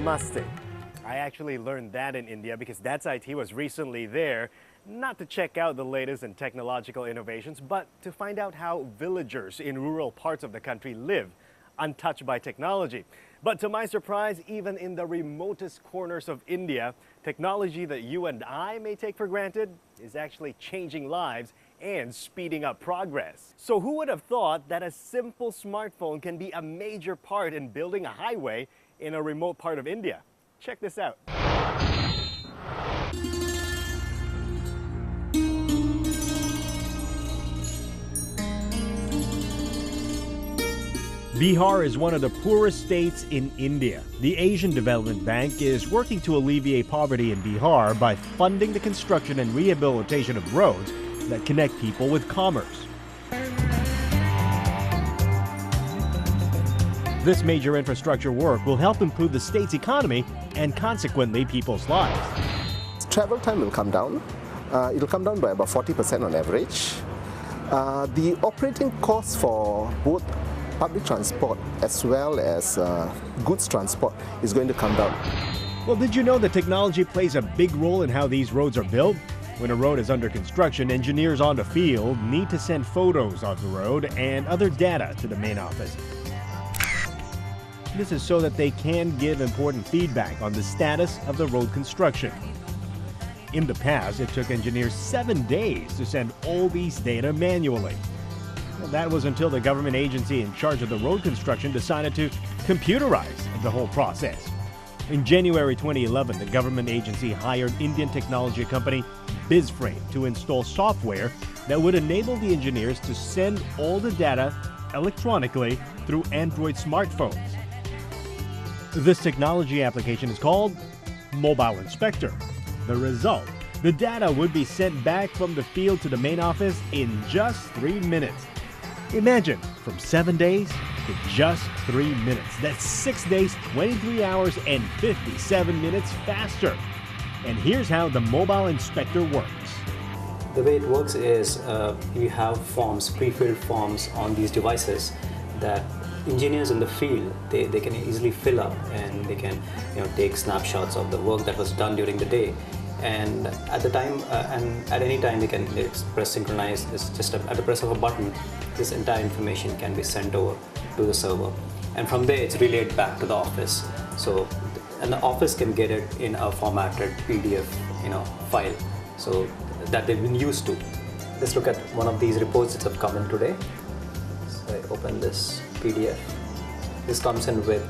Namaste. I actually learned that in India because That's IT was recently there, not to check out the latest in technological innovations, but to find out how villagers in rural parts of the country live, untouched by technology. But to my surprise, even in the remotest corners of India, technology that you and I may take for granted is actually changing lives and speeding up progress. So who would have thought that a simple smartphone can be a major part in building a highway in a remote part of India? Check this out. Bihar is one of the poorest states in India. The Asian Development Bank is working to alleviate poverty in Bihar by funding the construction and rehabilitation of roads that connect people with commerce. This major infrastructure work will help improve the state's economy and consequently people's lives. Travel time will come down. It will come down by about 40% on average. The operating costs for both public transport as well as goods transport is going to come down. Well, did you know that technology plays a big role in how these roads are built? When a road is under construction, engineers on the field need to send photos of the road and other data to the main office. This is so that they can give important feedback on the status of the road construction. In the past, it took engineers 7 days to send all these data manually. Well, that was until the government agency in charge of the road construction decided to computerize the whole process. In January 2011, the government agency hired Indian technology company BizFrame to install software that would enable the engineers to send all the data electronically through Android smartphones. This technology application is called Mobile Inspector. The result, the data would be sent back from the field to the main office in just 3 minutes. Imagine, from 7 days to just 3 minutes. That's 6 days, 23 hours, and 57 minutes faster. And here's how the Mobile Inspector works. The way it works is you have forms, pre-filled forms on these devices that engineers in the field, they can easily fill up, and they can take snapshots of the work that was done during the day. And at the time, and at any time, they can press synchronize. It's just at the press of a button, this entire information can be sent over to the server, and from there it's relayed back to the office. So, and the office can get it in a formatted PDF, file, so that they've been used to. Let's look at one of these reports that have come in today. So I open this PDF. This comes in with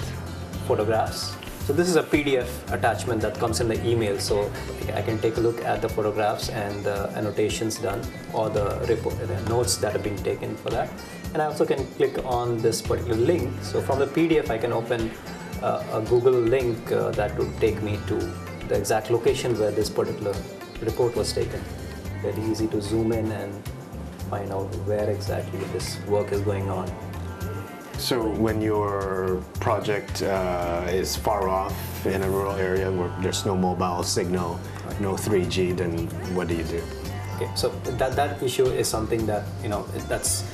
photographs. So this is a PDF attachment that comes in the email, so I can take a look at the photographs and the annotations done, or the notes that have been taken for that. And I also can click on this particular link. So from the PDF, I can open a Google link that would take me to the exact location where this particular report was taken. Very easy to zoom in and find out where exactly this work is going on. So when your project is far off in a rural area where there's no mobile signal, no 3G, then what do you do? Okay, so that issue is something that that's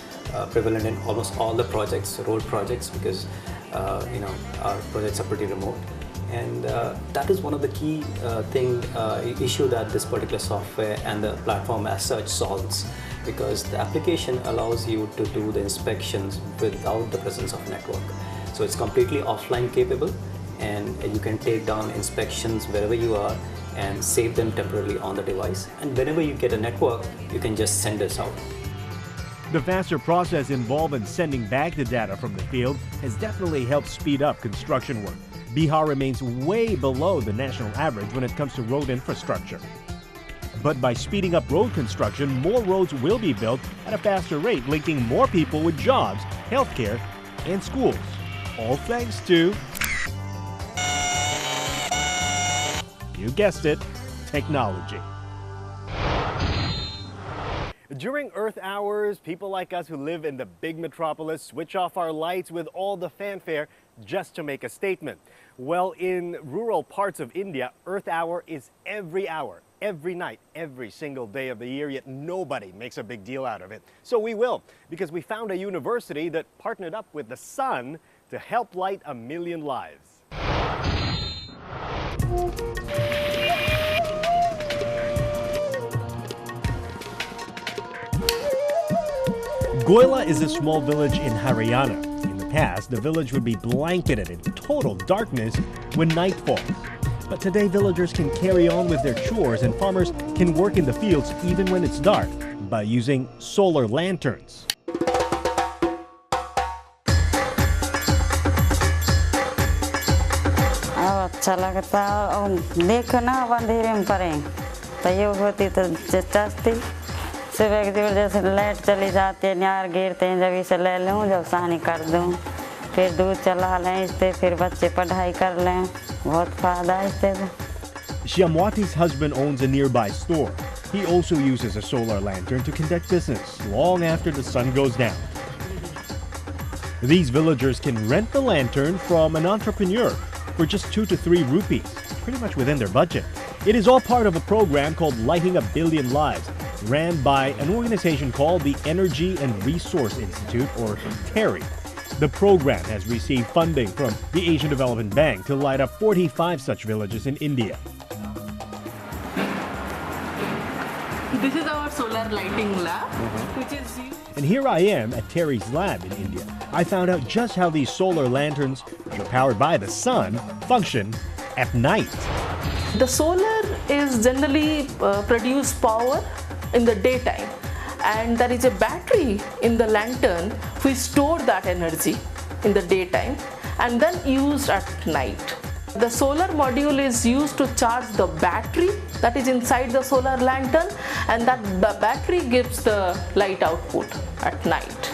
prevalent in almost all the projects, road projects, because our projects are pretty remote, and that is one of the key issue that this particular software and the platform as such solves. Because the application allows you to do the inspections without the presence of network. So it's completely offline capable, and you can take down inspections wherever you are and save them temporarily on the device. And whenever you get a network, you can just send this out. The faster process involved in sending back the data from the field has definitely helped speed up construction work. Bihar remains way below the national average when it comes to road infrastructure. But by speeding up road construction, more roads will be built at a faster rate, linking more people with jobs, healthcare, and schools. All thanks to, you guessed it, technology. During Earth hours, people like us who live in the big metropolis switch off our lights with all the fanfare just to make a statement. Well, in rural parts of India, Earth hour is every hour, every night, every single day of the year, yet nobody makes a big deal out of it. So we will, because we found a university that partnered up with the sun to help light 1 million lives. Goila is a small village in Haryana. In the past, the village would be blanketed in total darkness when night falls. But today, villagers can carry on with their chores and farmers can work in the fields even when it's dark by using solar lanterns. अब अच्छा लगता और देखना अब अंधेरे में पड़े तैयो होती तो चस्ती सुबह की जैसे लाइट चली जाती है नार गिरते हैं जब इसे ले लूँ जब सानी कर दूँ फिर दूध चला लें इससे फिर बच्चे पढ़ाई कर लें बहुत फायदा है इससे। Shyamwati's husband owns a nearby store. He also uses a solar lantern to conduct business long after the sun goes down. These villagers can rent the lantern from an entrepreneur for just 2 to 3 rupees, pretty much within their budget. It is all part of a program called Lighting a Billion Lives, ran by an organization called the Energy and Resource Institute, or TERI. The program has received funding from the Asian Development Bank to light up 45 such villages in India. This is our solar lighting lab, which is used. And here I am at Terry's lab in India. I found out just how these solar lanterns, which are powered by the sun, function at night. The solar is generally produce power in the daytime, and there is a battery in the lantern which store that energy in the daytime and then used at night. The solar module is used to charge the battery that is inside the solar lantern, and that the battery gives the light output at night.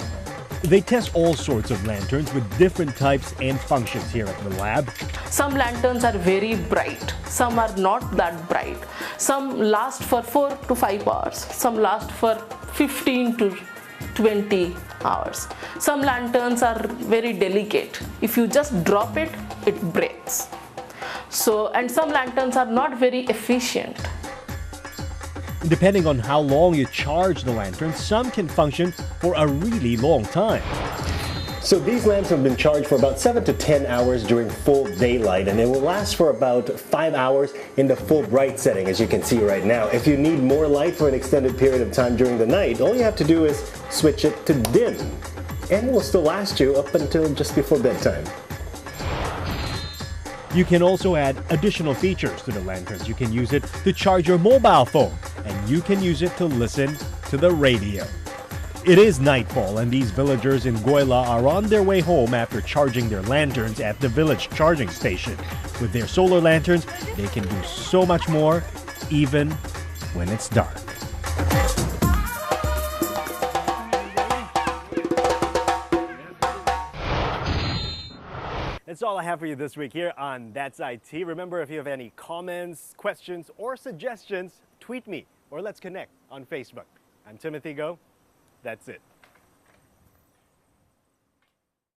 They test all sorts of lanterns with different types and functions here at the lab. Some lanterns are very bright, some are not that bright. Some last for 4 to 5 hours, some last for 15 to 20 hours. Some lanterns are very delicate. If you just drop it, it breaks. And some lanterns are not very efficient. Depending on how long you charge the lantern, some can function for a really long time. So these lamps have been charged for about 7 to 10 hours during full daylight, and they will last for about 5 hours in the full bright setting, as you can see right now. If you need more light for an extended period of time during the night, all you have to do is switch it to dim, and it will still last you up until just before bedtime. You can also add additional features to the lanterns. You can use it to charge your mobile phone, and you can use it to listen to the radio. It is nightfall, and these villagers in Goila are on their way home after charging their lanterns at the village charging station. With their solar lanterns, they can do so much more, even when it's dark. That's all I have for you this week here on That's IT. Remember, if you have any comments, questions, or suggestions, tweet me or let's connect on Facebook. I'm Timothy Go. That's it.